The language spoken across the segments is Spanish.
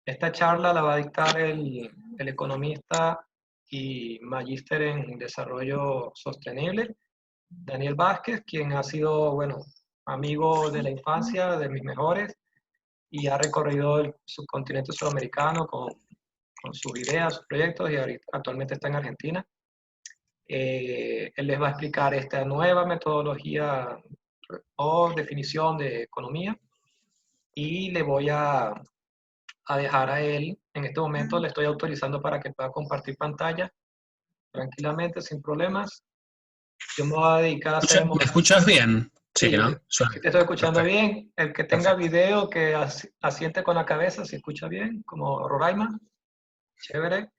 Esta charla la va a dictar el economista y magíster en desarrollo sostenible, Daniel Vázquez, quien ha sido, bueno, amigo de la infancia, de mis mejores, y ha recorrido el subcontinente sudamericano con sus ideas, sus proyectos, y actualmente está en Argentina. Él les va a explicar esta nueva metodología o definición de economía, y le voy a dejar a él. En este momento le estoy autorizando para que pueda compartir pantalla tranquilamente, sin problemas. Yo me voy a dedicar a hacer ¿Me escuchas bien? Sí, Sí, ¿no? sí te estoy escuchando Perfecto, bien. El que tenga perfecto. video, que asiente con la cabeza, si escucha bien, como Roraima. Chévere.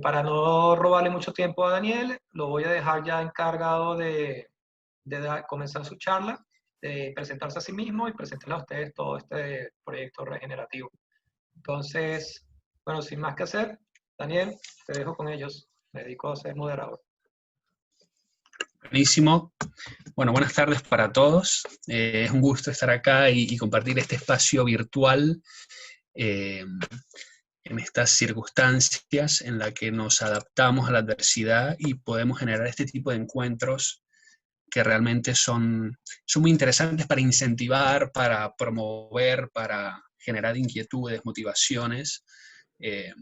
Para no robarle mucho tiempo a Daniel, lo voy a dejar ya encargado de comenzar su charla, de presentarse a sí mismo y presentarle a ustedes todo este proyecto regenerativo. Entonces, bueno, sin más que hacer, Daniel, te dejo con ellos. Me dedico a ser moderador. Buenísimo. Bueno, buenas tardes para todos. Es un gusto estar acá y compartir este espacio virtual eh, en estas circunstancias en las que nos adaptamos a la adversidad y podemos generar este tipo de encuentros que realmente son muy interesantes para incentivar, para promover, para generar inquietudes, motivaciones. Eh,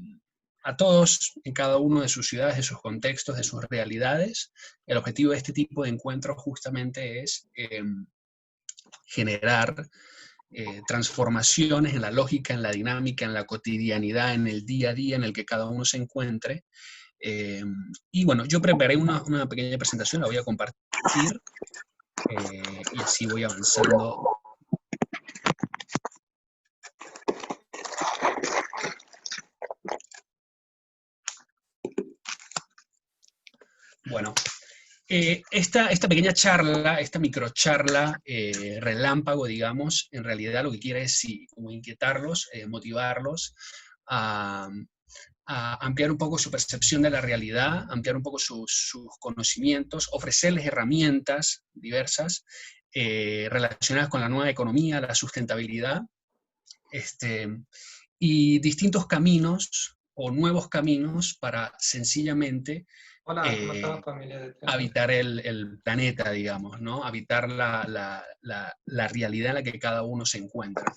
a todos, en cada uno de sus ciudades, de sus contextos, de sus realidades. El objetivo de este tipo de encuentros justamente es generar transformaciones en la lógica, en la dinámica, en la cotidianidad, en el día a día en el que cada uno se encuentre. Y bueno, yo preparé una pequeña presentación, la voy a compartir y así voy avanzando. Bueno, esta pequeña charla, esta microcharla relámpago, digamos, en realidad lo que quiere es sí, como inquietarlos, motivarlos a, a, ampliar un poco su percepción de la realidad, ampliar un poco sus conocimientos, ofrecerles herramientas diversas relacionadas con la nueva economía, la sustentabilidad, y distintos caminos o nuevos caminos para sencillamente Hola, ¿cómo estás, familia de Tenerife? habitar el planeta, digamos, ¿no? Habitar la realidad en la que cada uno se encuentra.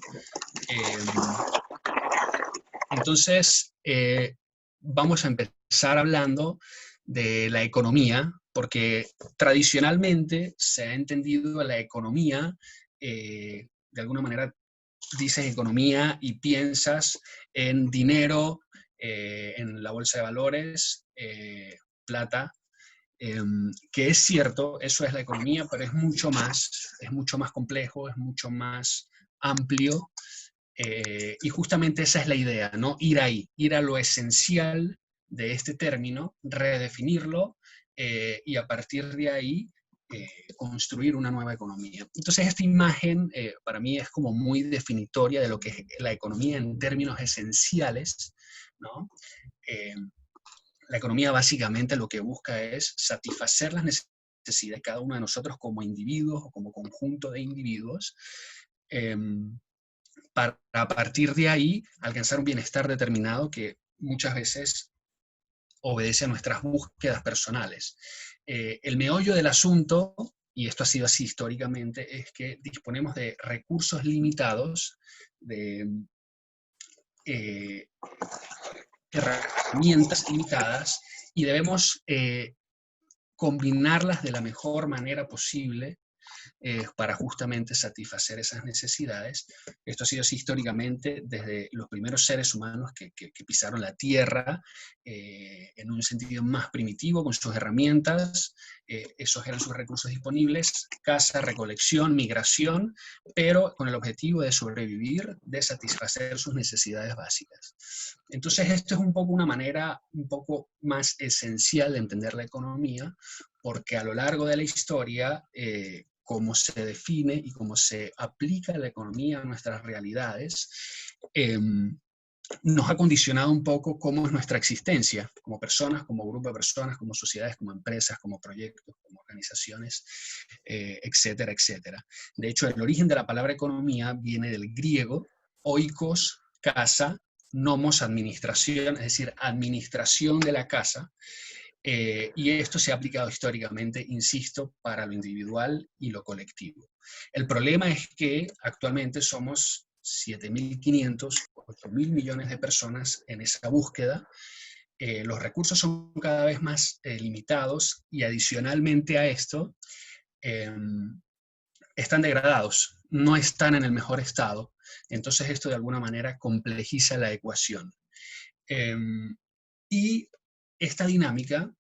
Entonces, vamos a empezar hablando de la economía, porque tradicionalmente se ha entendido la economía, de alguna manera dices economía y piensas en dinero, en la bolsa de valores, plata, que es cierto, eso es la economía, pero es mucho más complejo, es mucho más amplio, y justamente esa es la idea, ¿no? Ir ahí, ir a lo esencial de este término, redefinirlo, y a partir de ahí construir una nueva economía. Entonces esta imagen para mí es como muy definitoria de lo que es la economía en términos esenciales, ¿no? Eh, la economía básicamente lo que busca es satisfacer las necesidades de cada uno de nosotros como individuos o como conjunto de individuos, eh, para a partir de ahí alcanzar un bienestar determinado que muchas veces obedece a nuestras búsquedas personales. El meollo del asunto, y esto ha sido así históricamente, es que disponemos de recursos limitados, de herramientas limitadas, y debemos combinarlas de la mejor manera posible para justamente satisfacer esas necesidades. Esto ha sido así históricamente desde los primeros seres humanos que pisaron la tierra en un sentido más primitivo, con sus herramientas, esos eran sus recursos disponibles, caza, recolección, migración, pero con el objetivo de sobrevivir, de satisfacer sus necesidades básicas. Entonces esto es un poco una manera un poco más esencial de entender la economía, porque a lo largo de la historia, cómo se define y cómo se aplica la economía a nuestras realidades, nos ha condicionado un poco cómo es nuestra existencia, como personas, como grupo de personas, como sociedades, como empresas, como proyectos, como organizaciones, etcétera, etcétera. De hecho, el origen de la palabra economía viene del griego oikos, casa, nomos administración, es decir, administración de la casa, y esto se ha aplicado históricamente, insisto, para lo individual y lo colectivo. El problema es que actualmente somos 7.500, 8.000 millones de personas en esa búsqueda. Los recursos son cada vez más limitados y adicionalmente a esto están degradados, no están en el mejor estado. Entonces esto de alguna manera complejiza la ecuación. Y esta dinámica,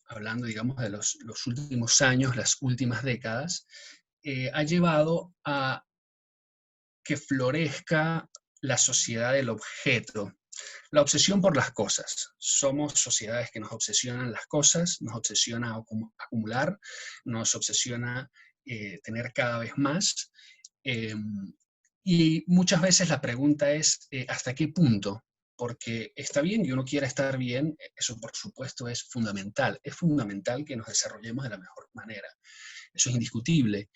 hablando digamos de los últimos años, las últimas décadas, ha llevado a que florezca la sociedad del objeto, la obsesión por las cosas. Somos sociedades que nos obsesionan las cosas, nos obsesiona acumular, nos obsesiona tener cada vez más. Y muchas veces la pregunta es, ¿hasta qué punto? Porque está bien que uno quiera estar bien, eso por supuesto es fundamental que nos desarrollemos de la mejor manera, eso es indiscutible,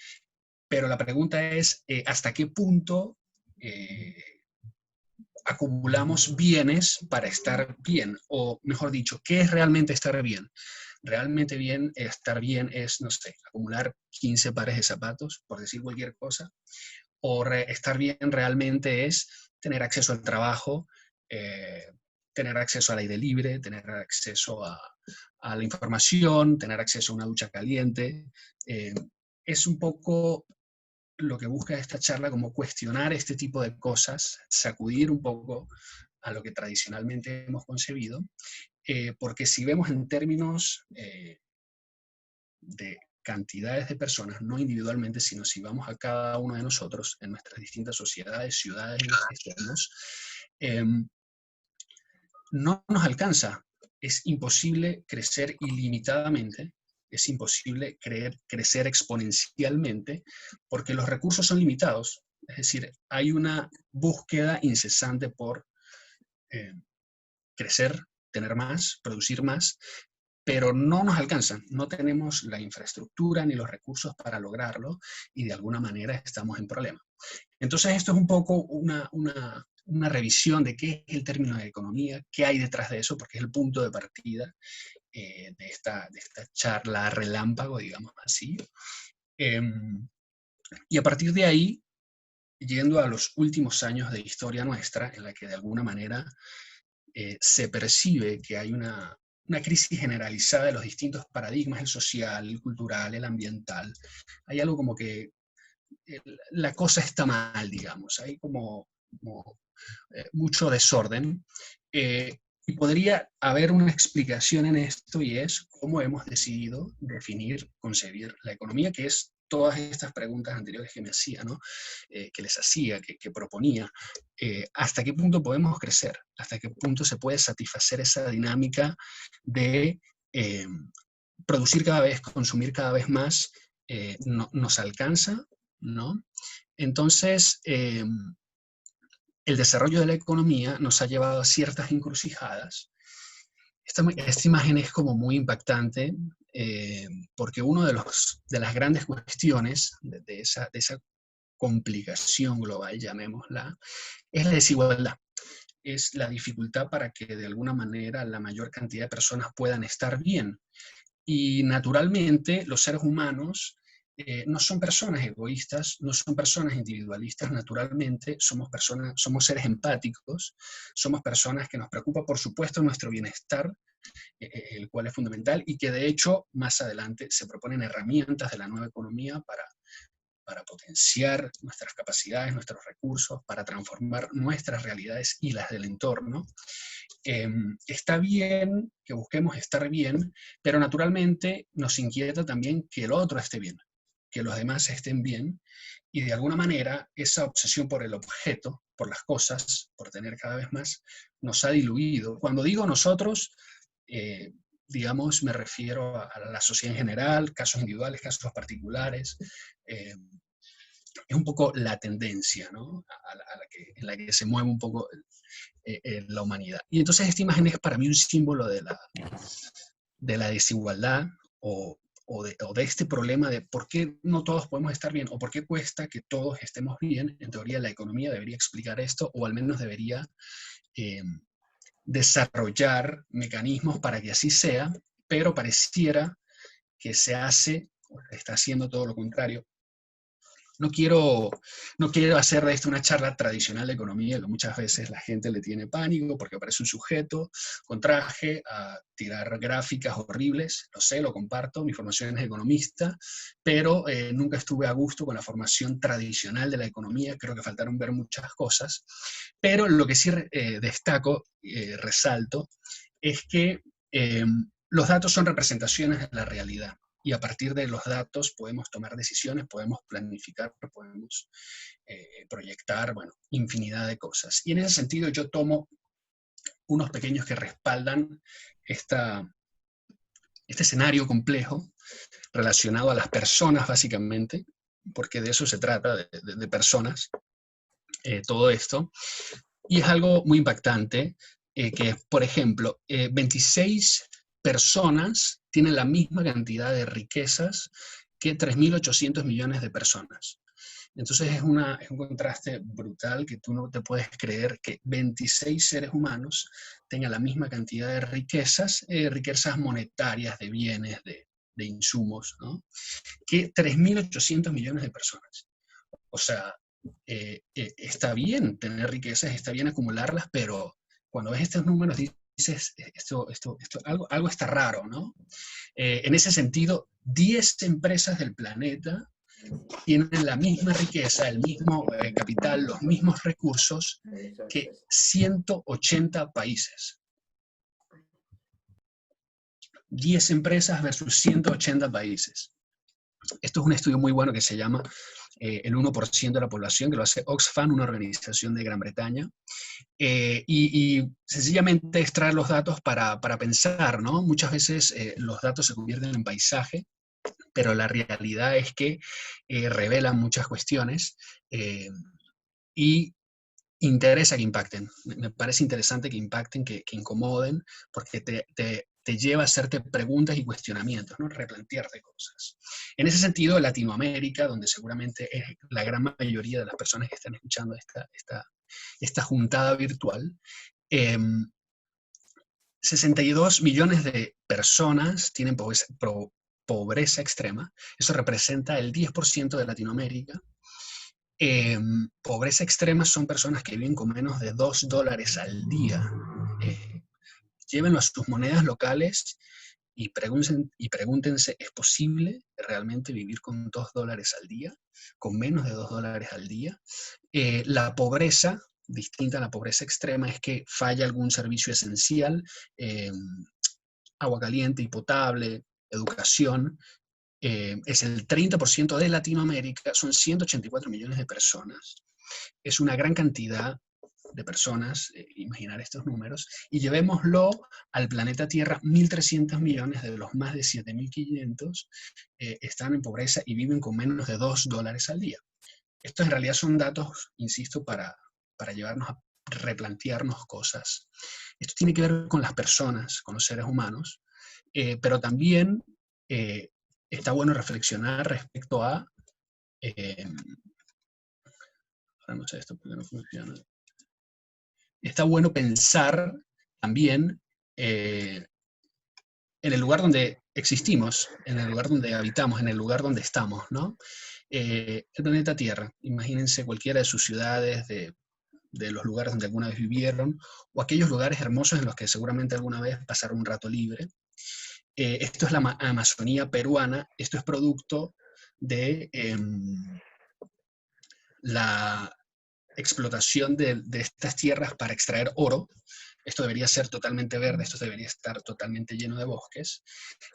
pero la pregunta es, ¿hasta qué punto acumulamos bienes para estar bien? O mejor dicho, ¿qué es realmente estar bien? Realmente bien, estar bien es, no sé, acumular 15 pares de zapatos, por decir cualquier cosa, o estar bien realmente es tener acceso al trabajo, tener acceso al aire libre, tener acceso a la información, tener acceso a una ducha caliente. Es un poco lo que busca esta charla, como cuestionar este tipo de cosas, sacudir un poco a lo que tradicionalmente hemos concebido, porque si vemos en términos de cantidades de personas, no individualmente, sino si vamos a cada uno de nosotros en nuestras distintas sociedades, ciudades y gobiernos, no nos alcanza. Es imposible crecer ilimitadamente, es imposible crecer exponencialmente, porque los recursos son limitados. Es decir, hay una búsqueda incesante por crecer, tener más, producir más, pero no nos alcanzan, no tenemos la infraestructura ni los recursos para lograrlo y de alguna manera estamos en problema. Entonces esto es un poco una revisión de qué es el término de economía, qué hay detrás de eso, porque es el punto de partida de esta charla relámpago, digamos así. Y a partir de ahí, yendo a los últimos años de historia nuestra, en la que de alguna manera se percibe que hay una crisis generalizada de los distintos paradigmas, el social, el cultural, el ambiental. Hay algo como que la cosa está mal, digamos, hay como mucho desorden. Y podría haber una explicación en esto, y es cómo hemos decidido definir, concebir la economía, que es todas estas preguntas anteriores que me hacía, ¿no? Que les hacía, que proponía. ¿Hasta qué punto podemos crecer? ¿Hasta qué punto se puede satisfacer esa dinámica de producir cada vez, consumir cada vez más? ¿Nos alcanza? ¿No? Entonces, el desarrollo de la economía nos ha llevado a ciertas encrucijadas. Esta imagen es como muy impactante, porque una de las grandes cuestiones de esa complicación global, llamémosla, es la desigualdad. Es la dificultad para que de alguna manera la mayor cantidad de personas puedan estar bien. Y naturalmente los seres humanos no son personas egoístas, no son personas individualistas, naturalmente somos seres empáticos, somos personas que nos preocupa por supuesto nuestro bienestar, el cual es fundamental, y que de hecho más adelante se proponen herramientas de la nueva economía para potenciar nuestras capacidades, nuestros recursos, para transformar nuestras realidades y las del entorno. Está bien que busquemos estar bien, pero naturalmente nos inquieta también que el otro esté bien, que los demás estén bien, y de alguna manera esa obsesión por el objeto, por las cosas, por tener cada vez más, nos ha diluido. Cuando digo nosotros, digamos, me refiero a la sociedad en general, casos individuales, casos particulares. Es un poco la tendencia, ¿no? En la que se mueve un poco la humanidad. Y entonces esta imagen es para mí un símbolo de la desigualdad, o o de este problema de por qué no todos podemos estar bien, o por qué cuesta que todos estemos bien. En teoría la economía debería explicar esto, o al menos debería desarrollar mecanismos para que así sea, pero pareciera que se hace, o está haciendo todo lo contrario. No quiero hacer de esto una charla tradicional de economía, que muchas veces la gente le tiene pánico porque aparece un sujeto con traje a tirar gráficas horribles. Lo sé, lo comparto, mi formación es economista, pero nunca estuve a gusto con la formación tradicional de la economía. Creo que faltaron ver muchas cosas. Pero lo que sí destaco, resalto, es que los datos son representaciones de la realidad. Y a partir de los datos podemos tomar decisiones, podemos planificar, podemos proyectar, bueno, infinidad de cosas. Y en ese sentido yo tomo unos pequeños que respaldan este escenario complejo relacionado a las personas, básicamente, porque de eso se trata, de personas, todo esto. Y es algo muy impactante, que, por ejemplo, 26 personas tienen la misma cantidad de riquezas que 3.800 millones de personas. Entonces es un contraste brutal que tú no te puedes creer que 26 seres humanos tengan la misma cantidad de riquezas, riquezas monetarias, de bienes, de insumos, ¿no? Que 3.800 millones de personas. O sea, está bien tener riquezas, está bien acumularlas, pero cuando ves estos números dices, algo está raro, ¿no? En ese sentido, 10 empresas del planeta tienen la misma riqueza, el mismo capital, los mismos recursos que 180 países. 10 empresas versus 180 países. Esto es un estudio muy bueno que se llama el 1% de la población, que lo hace Oxfam, una organización de Gran Bretaña. Y sencillamente extraer los datos para pensar, ¿no? Muchas veces los datos se convierten en paisaje, pero la realidad es que revelan muchas cuestiones y interesa que impacten. Me parece interesante que impacten, que incomoden, porque te lleva a hacerte preguntas y cuestionamientos, ¿no? Replantearte cosas. En ese sentido, Latinoamérica, donde seguramente es la gran mayoría de las personas que están escuchando esta juntada virtual, 62 millones de personas tienen pobreza extrema. Eso representa el 10% de Latinoamérica. Pobreza extrema son personas que viven con menos de $2 al día. Llévenlo a sus monedas locales y pregúntense, ¿es posible realmente vivir con $2 al día? ¿Con menos de $2 al día? La pobreza, distinta a la pobreza extrema, es que falla algún servicio esencial, agua caliente y potable, educación. Es el 30% de Latinoamérica, son 184 millones de personas. Es una gran cantidad de personas, imaginar estos números, y llevémoslo al planeta Tierra. 1.300 millones de los más de 7.500 están en pobreza y viven con menos de $2 al día. Estos en realidad son datos, insisto, para llevarnos a replantearnos cosas. Esto tiene que ver con las personas, con los seres humanos, pero también está bueno reflexionar respecto a... ahora no sé esto porque no funciona. Está bueno pensar también en el lugar donde existimos, en el lugar donde habitamos, en el lugar donde estamos, ¿no? El planeta Tierra, imagínense cualquiera de sus ciudades, de los lugares donde alguna vez vivieron, o aquellos lugares hermosos en los que seguramente alguna vez pasaron un rato libre. Esto es la Amazonía peruana, esto es producto de la explotación de estas tierras para extraer oro. Esto debería ser totalmente verde, esto debería estar totalmente lleno de bosques.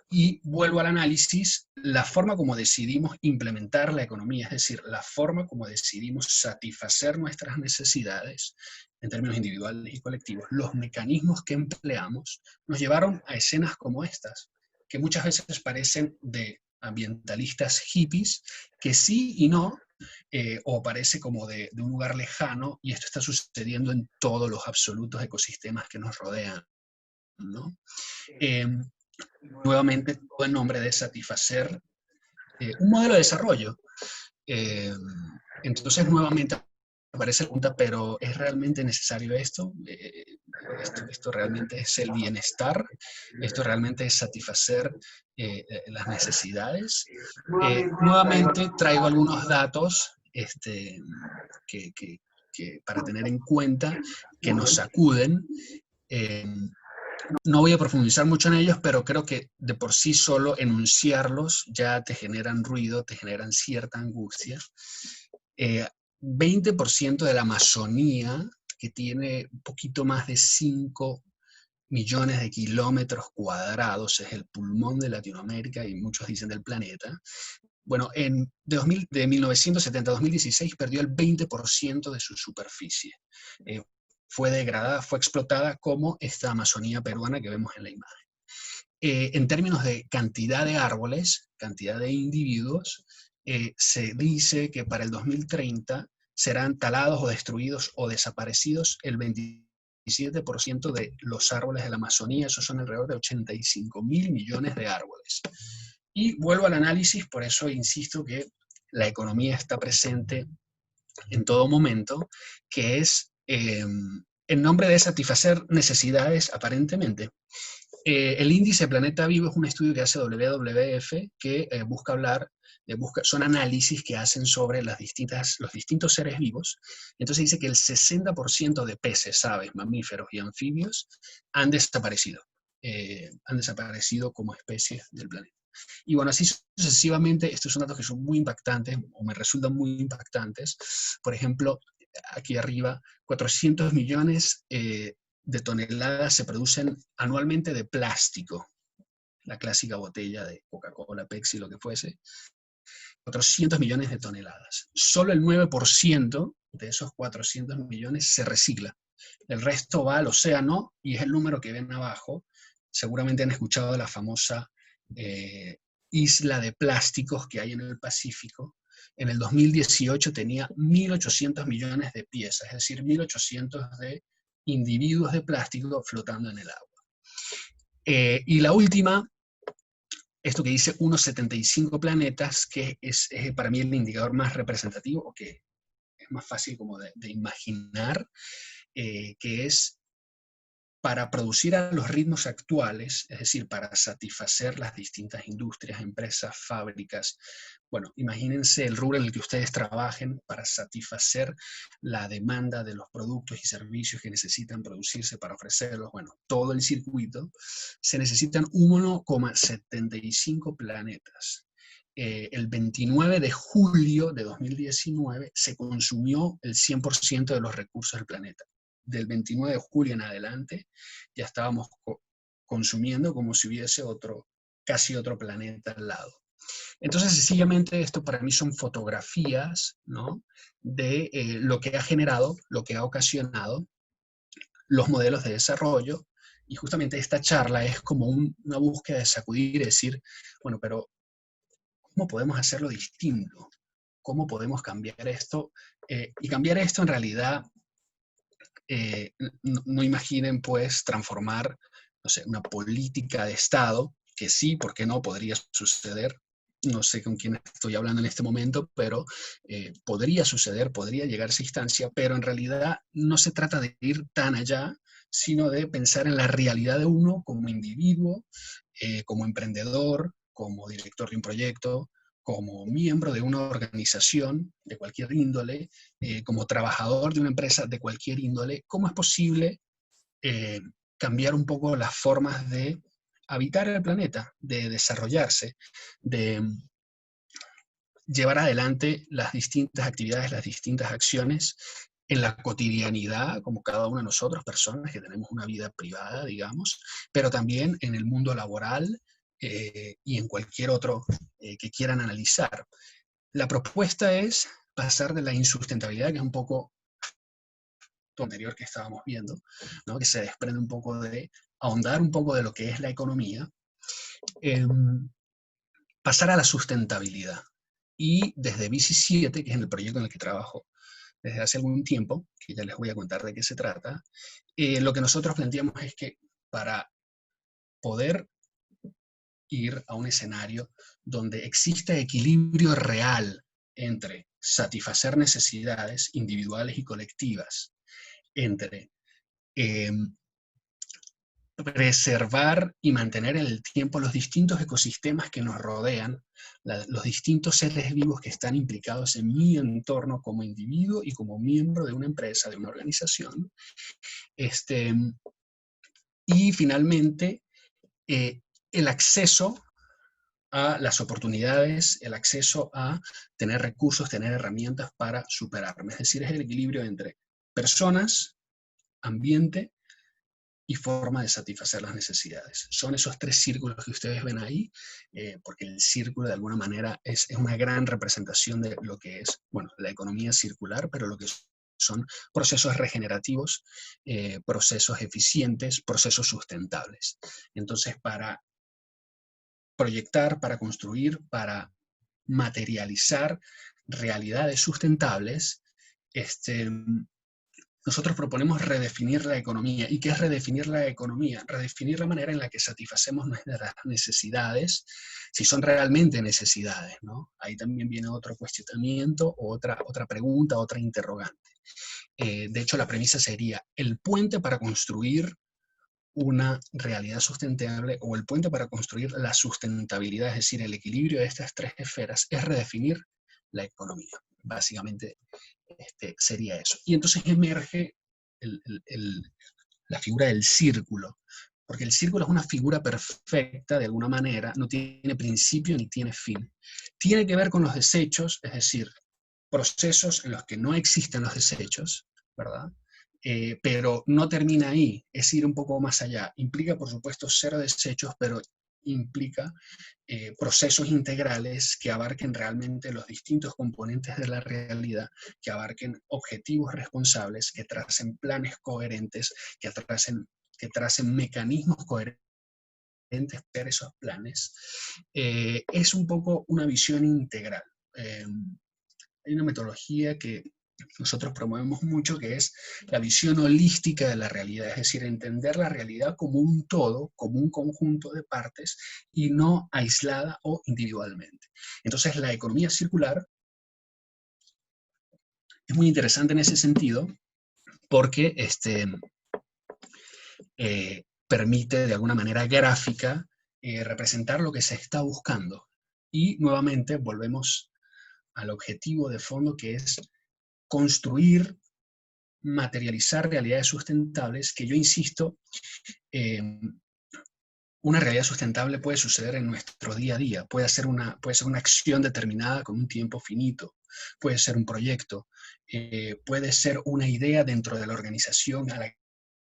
Y vuelvo al análisis, la forma como decidimos implementar la economía, es decir, la forma como decidimos satisfacer nuestras necesidades en términos individuales y colectivos, los mecanismos que empleamos, nos llevaron a escenas como estas, que muchas veces parecen de ambientalistas hippies, que sí y no, o parece como de un lugar lejano, y esto está sucediendo en todos los absolutos ecosistemas que nos rodean, ¿no? nuevamente todo en nombre de satisfacer un modelo de desarrollo. Entonces, nuevamente aparece la pregunta, ¿pero es realmente necesario esto? ¿Esto realmente es el bienestar? ¿Esto realmente es satisfacer las necesidades? Nuevamente traigo algunos datos que para tener en cuenta, que nos sacuden. No voy a profundizar mucho en ellos, pero creo que de por sí solo enunciarlos ya te generan ruido, te generan cierta angustia. 20% de la Amazonía, que tiene un poquito más de 5 millones de kilómetros cuadrados, es el pulmón de Latinoamérica y muchos dicen del planeta. Bueno, de 1970 a 2016 perdió el 20% de su superficie. Fue degradada, fue explotada como esta Amazonía peruana que vemos en la imagen. En términos de cantidad de árboles, cantidad de individuos, se dice que para el 2030 serán talados o destruidos o desaparecidos el 27% de los árboles de la Amazonía. Esos son alrededor de 85.000 millones de árboles. Y vuelvo al análisis, por eso insisto que la economía está presente en todo momento, que es en nombre de satisfacer necesidades aparentemente. El índice Planeta Vivo es un estudio que hace WWF que busca hablar, son análisis que hacen sobre los distintos seres vivos. Entonces dice que el 60% de peces, aves, mamíferos y anfibios han desaparecido como especies del planeta. Y bueno, así sucesivamente, estos son datos que son muy impactantes, o me resultan muy impactantes. Por ejemplo, aquí arriba, 400 millones de toneladas se producen anualmente de plástico. La clásica botella de Coca-Cola, Pepsi, lo que fuese. 400 millones de toneladas. Solo el 9% de esos 400 millones se recicla. El resto va al océano y es el número que ven abajo. Seguramente han escuchado de la famosa isla de plásticos que hay en el Pacífico. En el 2018 tenía 1.800 millones de piezas, es decir, 1.800 de individuos de plástico flotando en el agua. Y la última, esto que dice unos 75 planetas, que es para mí el indicador más representativo, o que es más fácil como de imaginar, que es para producir a los ritmos actuales, es decir, para satisfacer las distintas industrias, empresas, fábricas. Bueno, imagínense el rubro en el que ustedes trabajen para satisfacer la demanda de los productos y servicios que necesitan producirse para ofrecerlos. Bueno, todo el circuito, se necesitan 1,75 planetas. El 29 de julio de 2019 se consumió el 100% de los recursos del planeta. Del 29 de julio en adelante ya estábamos consumiendo como si hubiese casi otro planeta al lado. Entonces, sencillamente, esto para mí son fotografías, ¿no?, de lo que ha generado, lo que ha ocasionado los modelos de desarrollo, y justamente esta charla es como una búsqueda de sacudir y decir, bueno, pero ¿cómo podemos hacerlo distinto? ¿Cómo podemos cambiar esto? Y cambiar esto en realidad, no imaginen pues transformar, no sé, una política de Estado, que sí, ¿por qué no? Podría suceder. No sé con quién estoy hablando en este momento, pero podría suceder, podría llegar a esa instancia, pero en realidad no se trata de ir tan allá, sino de pensar en la realidad de uno como individuo, como emprendedor, como director de un proyecto, como miembro de una organización de cualquier índole, como trabajador de una empresa de cualquier índole. ¿Cómo es posible cambiar un poco las formas de habitar el planeta, de desarrollarse, de llevar adelante las distintas actividades, las distintas acciones en la cotidianidad, como cada uno de nosotros, personas que tenemos una vida privada, digamos, pero también en el mundo laboral y en cualquier otro que quieran analizar? La propuesta es pasar de la insustentabilidad, que es un poco lo anterior que estábamos viendo, ¿no?, que se desprende un poco de ahondar un poco de lo que es la economía, pasar a la sustentabilidad. Y desde BC7, que es el proyecto en el que trabajo desde hace algún tiempo, que ya les voy a contar de qué se trata, lo que nosotros planteamos es que para poder ir a un escenario donde exista equilibrio real entre satisfacer necesidades individuales y colectivas, entre preservar y mantener en el tiempo los distintos ecosistemas que nos rodean, los distintos seres vivos que están implicados en mi entorno como individuo y como miembro de una empresa, de una organización. Y finalmente, el acceso a las oportunidades, el acceso a tener recursos, tener herramientas para superarme. Es decir, es el equilibrio entre personas, ambiente y forma de satisfacer las necesidades. Son esos tres círculos que ustedes ven ahí, porque el círculo de alguna manera es una gran representación de lo que es, bueno, la economía circular, pero lo que son procesos regenerativos, procesos eficientes, procesos sustentables. Entonces, para proyectar, para construir, para materializar realidades sustentables, nosotros proponemos redefinir la economía. ¿Y qué es redefinir la economía? Redefinir la manera en la que satisfacemos nuestras necesidades, si son realmente necesidades, ¿no? Ahí también viene otro cuestionamiento, otra pregunta, otra interrogante. De hecho, la premisa sería el puente para construir una realidad sustentable o el puente para construir la sustentabilidad, es decir, el equilibrio de estas tres esferas, es redefinir la economía. Básicamente sería eso. Y entonces emerge la figura del círculo, porque el círculo es una figura perfecta de alguna manera, no tiene principio ni tiene fin. Tiene que ver con los desechos, es decir, procesos en los que no existen los desechos, ¿verdad? Pero no termina ahí, es ir un poco más allá. Implica, por supuesto, cero desechos, pero implica procesos integrales que abarquen realmente los distintos componentes de la realidad, que abarquen objetivos responsables, que tracen planes coherentes, que tracen mecanismos coherentes para esos planes. Es un poco una visión integral. Hay una metodología que nosotros promovemos mucho, que es la visión holística de la realidad, es decir, entender la realidad como un todo, como un conjunto de partes y no aislada o individualmente. Entonces, la economía circular es muy interesante en ese sentido porque permite de alguna manera gráfica representar lo que se está buscando. Y nuevamente volvemos al objetivo de fondo, que es construir, materializar realidades sustentables, que yo insisto, una realidad sustentable puede suceder en nuestro día a día, puede ser una acción determinada con un tiempo finito, puede ser un proyecto, puede ser una idea dentro de la organización a la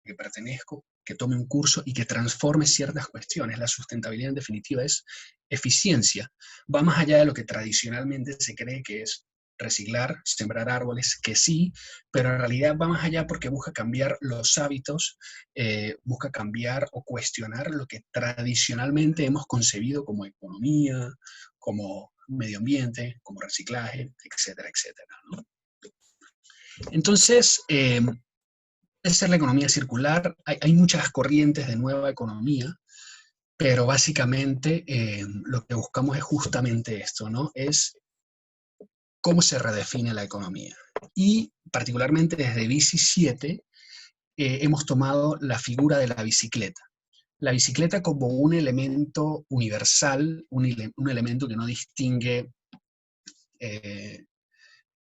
que pertenezco, que tome un curso y que transforme ciertas cuestiones. La sustentabilidad, en definitiva, es eficiencia. Va más allá de lo que tradicionalmente se cree que es reciclar, sembrar árboles, que sí, pero en realidad va más allá porque busca cambiar los hábitos, busca cambiar o cuestionar lo que tradicionalmente hemos concebido como economía, como medio ambiente, como reciclaje, etcétera, etcétera, ¿no? Entonces, esa es la economía circular. Hay muchas corrientes de nueva economía, pero básicamente lo que buscamos es justamente esto, ¿no? Es cómo se redefine la economía. Y particularmente desde Bici 7 hemos tomado la figura de la bicicleta. La bicicleta como un elemento universal, un elemento que no distingue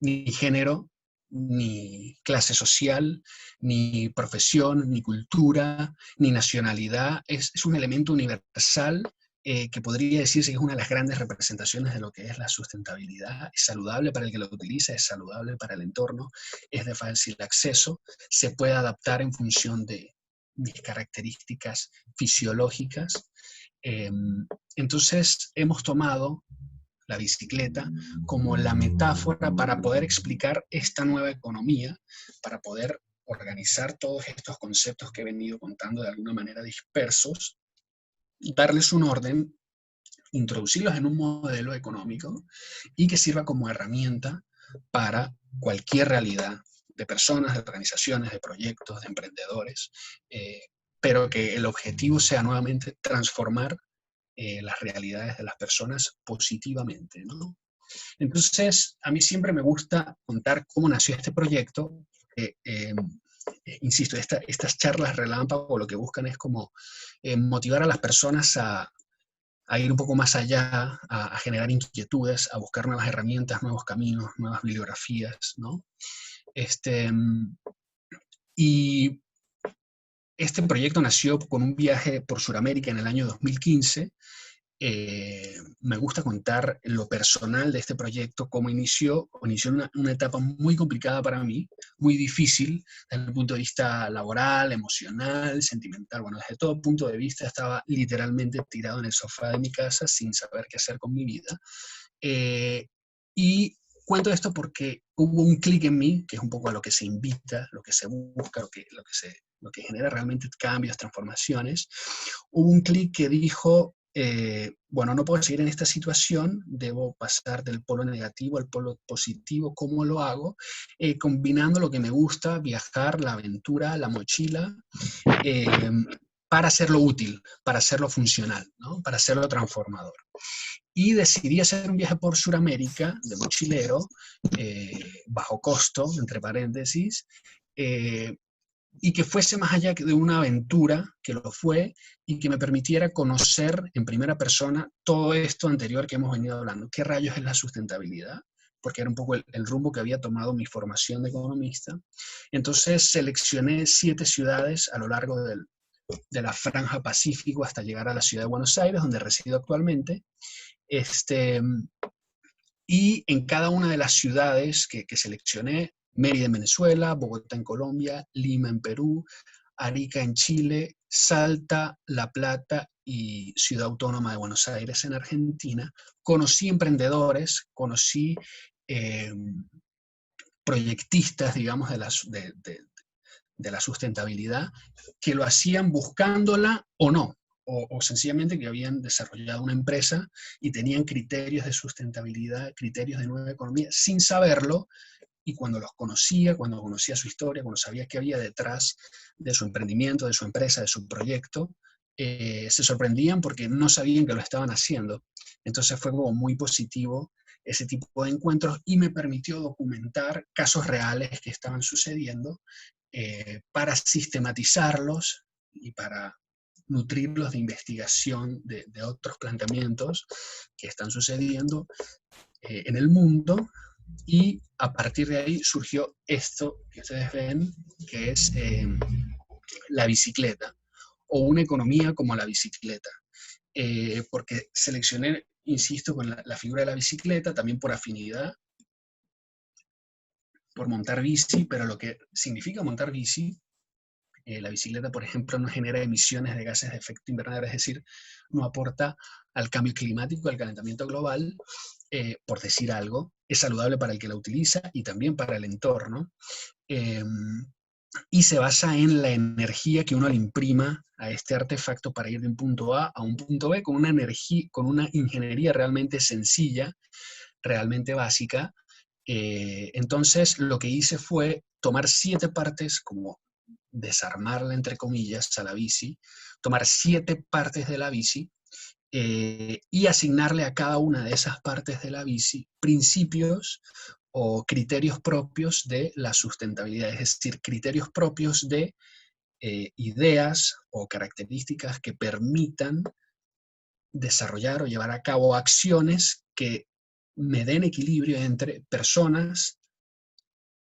ni género, ni clase social, ni profesión, ni cultura, ni nacionalidad. Es un elemento universal que podría decirse que es una de las grandes representaciones de lo que es la sustentabilidad. Es saludable para el que lo utiliza, es saludable para el entorno, es de fácil acceso, se puede adaptar en función de mis características fisiológicas. Entonces hemos tomado la bicicleta como la metáfora para poder explicar esta nueva economía, para poder organizar todos estos conceptos que he venido contando de alguna manera dispersos, darles un orden, introducirlos en un modelo económico y que sirva como herramienta para cualquier realidad de personas, de organizaciones, de proyectos, de emprendedores, pero que el objetivo sea nuevamente transformar las realidades de las personas positivamente, ¿no? Entonces, a mí siempre me gusta contar cómo nació este proyecto. Insisto, estas charlas relámpago lo que buscan es como motivar a las personas a ir un poco más allá, a generar inquietudes, a buscar nuevas herramientas, nuevos caminos, nuevas bibliografías, ¿no? Y este proyecto nació con un viaje por Sudamérica en el año 2015. Me gusta contar lo personal de este proyecto, cómo inició una etapa muy complicada para mí, muy difícil desde el punto de vista laboral, emocional, sentimental. Bueno, desde todo punto de vista estaba literalmente tirado en el sofá de mi casa sin saber qué hacer con mi vida. Y cuento esto porque hubo un clic en mí, que es un poco a lo que se invita, lo que se busca, lo que genera realmente cambios, transformaciones. Hubo un clic que dijo, bueno, no puedo seguir en esta situación, debo pasar del polo negativo al polo positivo. ¿Cómo lo hago? Combinando lo que me gusta, viajar, la aventura, la mochila, para hacerlo útil, para hacerlo funcional, ¿no? Para hacerlo transformador. Y decidí hacer un viaje por Sudamérica de mochilero, bajo costo, entre paréntesis, y que fuese más allá de una aventura, que lo fue, y que me permitiera conocer en primera persona todo esto anterior que hemos venido hablando. ¿Qué rayos es la sustentabilidad? Porque era un poco el rumbo que había tomado mi formación de economista. Entonces seleccioné 7 ciudades a lo largo de la franja Pacífico hasta llegar a la ciudad de Buenos Aires, donde resido actualmente. Y en cada una de las ciudades que seleccioné, Mérida en Venezuela, Bogotá en Colombia, Lima en Perú, Arica en Chile, Salta, La Plata y Ciudad Autónoma de Buenos Aires en Argentina, conocí emprendedores, conocí proyectistas, digamos, de la sustentabilidad, que lo hacían buscándola o no, o sencillamente que habían desarrollado una empresa y tenían criterios de sustentabilidad, criterios de nueva economía, sin saberlo, y cuando los conocía, cuando conocía su historia, cuando sabía qué había detrás de su emprendimiento, de su empresa, de su proyecto, se sorprendían porque no sabían que lo estaban haciendo. Entonces fue como muy positivo ese tipo de encuentros y me permitió documentar casos reales que estaban sucediendo, para sistematizarlos y para nutrirlos de investigación de otros planteamientos que están sucediendo en el mundo, y a partir de ahí surgió esto que ustedes ven, que es la bicicleta, o una economía como la bicicleta. Porque seleccioné, insisto, con la figura de la bicicleta, también por afinidad, por montar bici, pero lo que significa montar bici, la bicicleta, por ejemplo, no genera emisiones de gases de efecto invernadero, es decir, no aporta al cambio climático, al calentamiento global, por decir algo. Es saludable para el que la utiliza y también para el entorno. Y se basa en la energía que uno le imprima a este artefacto para ir de un punto A a un punto B con una energía, con una ingeniería realmente sencilla, realmente básica. Entonces, lo que hice fue tomar 7 partes, como desarmarla, entre comillas, a la bici, tomar 7 partes de la bici, y asignarle a cada una de esas partes de la bici principios o criterios propios de la sustentabilidad, es decir, criterios propios de ideas o características que permitan desarrollar o llevar a cabo acciones que me den equilibrio entre personas,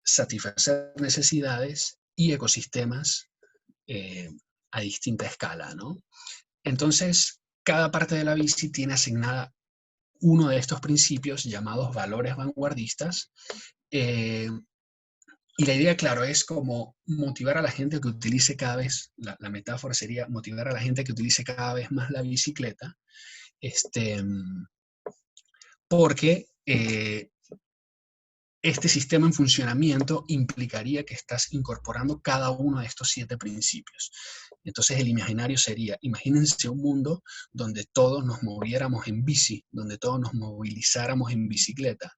satisfacer necesidades y ecosistemas, a distinta escala, ¿no? Entonces, cada parte de la bici tiene asignada uno de estos principios llamados valores vanguardistas, y la idea, claro, es como motivar a la gente que utilice cada vez, la metáfora sería motivar a la gente que utilice cada vez más la bicicleta, porque este sistema en funcionamiento implicaría que estás incorporando cada uno de estos 7 principios. Entonces el imaginario sería, imagínense un mundo donde todos nos moviéramos en bici, donde todos nos movilizáramos en bicicleta.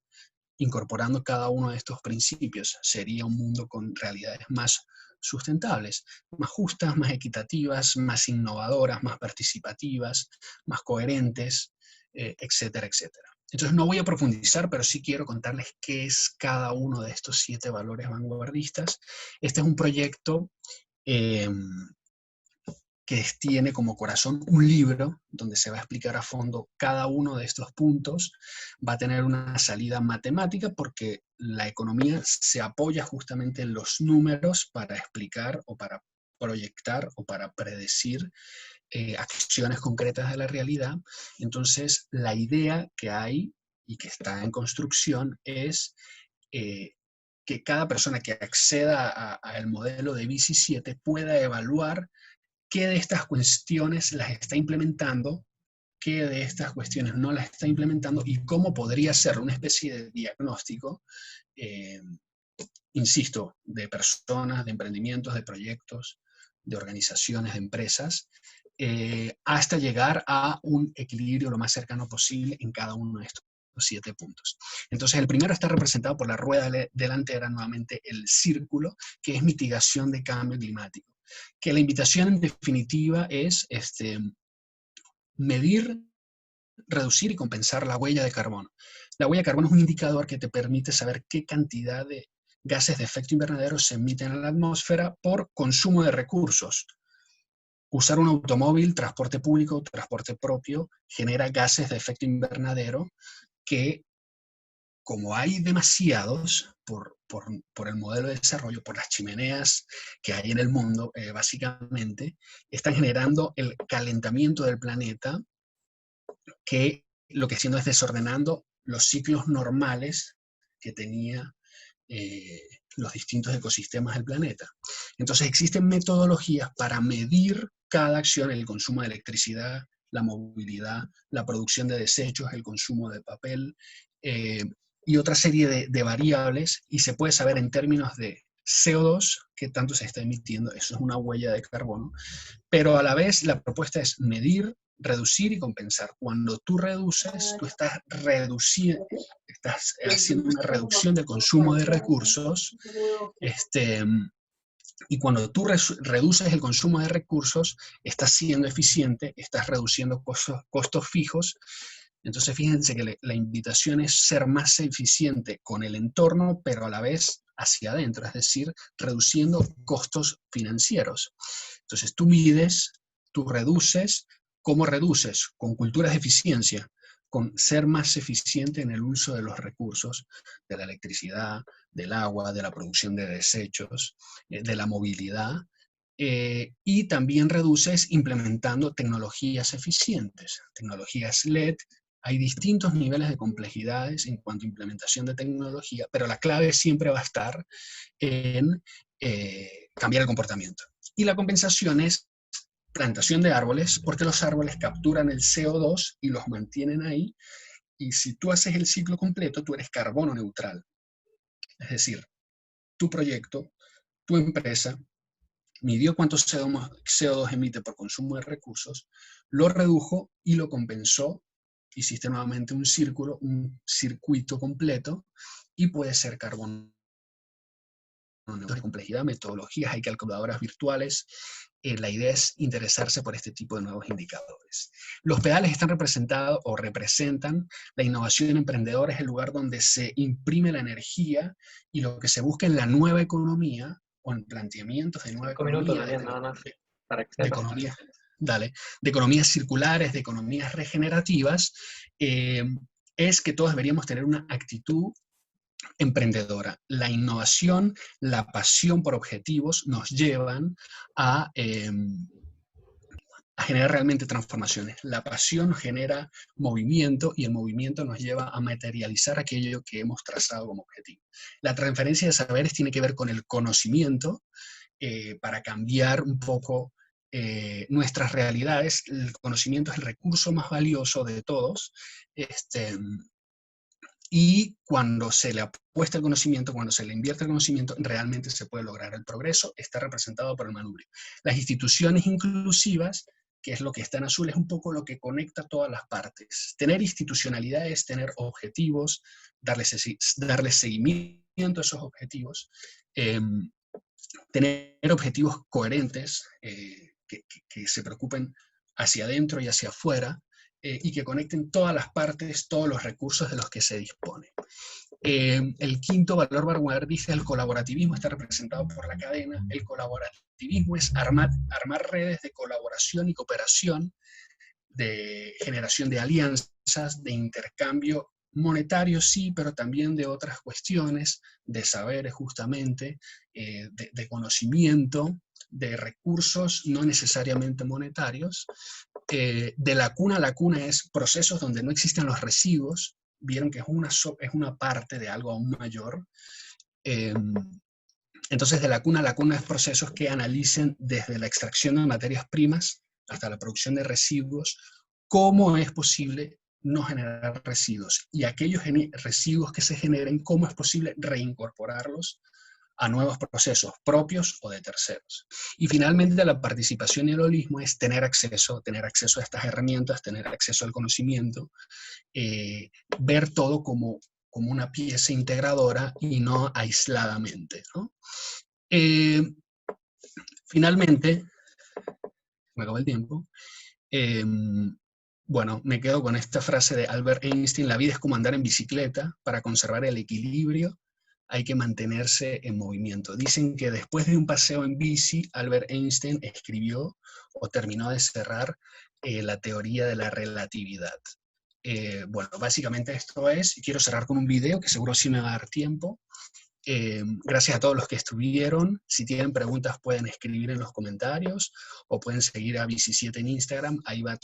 incorporando cada uno de estos principios, sería un mundo con realidades más sustentables, más justas, más equitativas, más innovadoras, más participativas, más coherentes, etcétera, etcétera. Entonces no voy a profundizar, pero sí quiero contarles qué es cada uno de estos 7 valores vanguardistas. Este es un proyecto que tiene como corazón un libro donde se va a explicar a fondo cada uno de estos puntos. Va a tener una salida matemática porque la economía se apoya justamente en los números para explicar o para proyectar o para predecir acciones concretas de la realidad. Entonces, la idea que hay y que está en construcción es que cada persona que acceda al modelo de BICI 7 pueda evaluar qué de estas cuestiones las está implementando, qué de estas cuestiones no las está implementando y cómo podría ser una especie de diagnóstico, insisto, de personas, de emprendimientos, de proyectos, de organizaciones, de empresas, hasta llegar a un equilibrio lo más cercano posible en cada uno de estos 7 puntos. Entonces, el primero está representado por la rueda delantera, nuevamente el círculo, que es mitigación de cambio climático. Que la invitación en definitiva es medir, reducir y compensar la huella de carbono. La huella de carbono es un indicador que te permite saber qué cantidad de gases de efecto invernadero se emiten a la atmósfera por consumo de recursos. Usar un automóvil, transporte público, transporte propio, genera gases de efecto invernadero que, como hay demasiados por el modelo de desarrollo, por las chimeneas que hay en el mundo, básicamente, están generando el calentamiento del planeta, que lo que haciendo es desordenando los ciclos normales que tenía los distintos ecosistemas del planeta. Entonces existen metodologías para medir cada acción, el consumo de electricidad, la movilidad, la producción de desechos, el consumo de papel, y otra serie de variables, y se puede saber en términos de CO2 qué tanto se está emitiendo, eso es una huella de carbono, pero a la vez la propuesta es medir, reducir y compensar. Cuando tú reduces, tú estás reduciendo, estás haciendo una reducción del consumo de recursos, y cuando tú reduces el consumo de recursos, estás siendo eficiente, estás reduciendo costos fijos. Entonces, fíjense que la invitación es ser más eficiente con el entorno, pero a la vez hacia adentro, es decir, reduciendo costos financieros. Entonces, tú mides, tú reduces. ¿Cómo reduces? Con culturas de eficiencia, con ser más eficiente en el uso de los recursos, de la electricidad, del agua, de la producción de desechos, de la movilidad, y también reduces implementando tecnologías eficientes, tecnologías LED. Hay distintos niveles de complejidades en cuanto a implementación de tecnología, pero la clave siempre va a estar en cambiar el comportamiento. Y la compensación es plantación de árboles, porque los árboles capturan el CO2 y los mantienen ahí, y si tú haces el ciclo completo, tú eres carbono neutral. Es decir, tu proyecto, tu empresa, midió cuánto CO2 emite por consumo de recursos, lo redujo y lo compensó. Hiciste nuevamente un círculo, un circuito completo, y puede ser carbono de complejidad, metodologías, hay calculadoras virtuales. La idea es interesarse por este tipo de nuevos indicadores. Los pedales están representados o representan la innovación emprendedora, es el lugar donde se imprime la energía y lo que se busca en la nueva economía o en planteamientos de nueva economía, de economía, de economías circulares, de economías regenerativas, es que todos deberíamos tener una actitud emprendedora. La innovación, la pasión por objetivos nos llevan a generar realmente transformaciones. La pasión genera movimiento y el movimiento nos lleva a materializar aquello que hemos trazado como objetivo. La transferencia de saberes tiene que ver con el conocimiento para cambiar un poco nuestras realidades. El conocimiento es el recurso más valioso de todos. Y cuando se le apuesta el conocimiento, cuando se le invierte el conocimiento, realmente se puede lograr el progreso. Está representado por el manubrio. Las instituciones inclusivas que es lo que está en azul, es un poco lo que conecta todas las partes. Tener institucionalidades, tener objetivos, darle seguimiento a esos objetivos, tener objetivos coherentes que se preocupen hacia adentro y hacia afuera, y que conecten todas las partes, todos los recursos de los que se dispone. El quinto valor vanguardista del colaborativismo está representado por la cadena. El colaborativismo es armar redes de colaboración y cooperación, de generación de alianzas, de intercambio monetario, sí, pero también de otras cuestiones, de saberes justamente, de conocimiento, de recursos no necesariamente monetarios. De la cuna a la cuna es procesos donde no existen los residuos. Vieron que es una parte de algo aún mayor. Entonces, de la cuna a la cuna es procesos que analicen desde la extracción de materias primas hasta la producción de residuos, cómo es posible no generar residuos, y aquellos residuos que se generen, cómo es posible reincorporarlos a nuevos procesos propios o de terceros. Y finalmente, la participación y el holismo es tener acceso a estas herramientas, tener acceso al conocimiento, ver todo como una pieza integradora y no aisladamente, ¿no? Finalmente, me acabó el tiempo, bueno, me quedo con esta frase de Albert Einstein: la vida es como andar en bicicleta, para conservar el equilibrio hay que mantenerse en movimiento. Dicen que después de un paseo en bici, Albert Einstein escribió o terminó de cerrar la teoría de la relatividad. Bueno, básicamente esto es, y quiero cerrar con un video que seguro sí me va a dar tiempo. Gracias a todos los que estuvieron. Si tienen preguntas pueden escribir en los comentarios o pueden seguir a Bici7 en Instagram, ahí va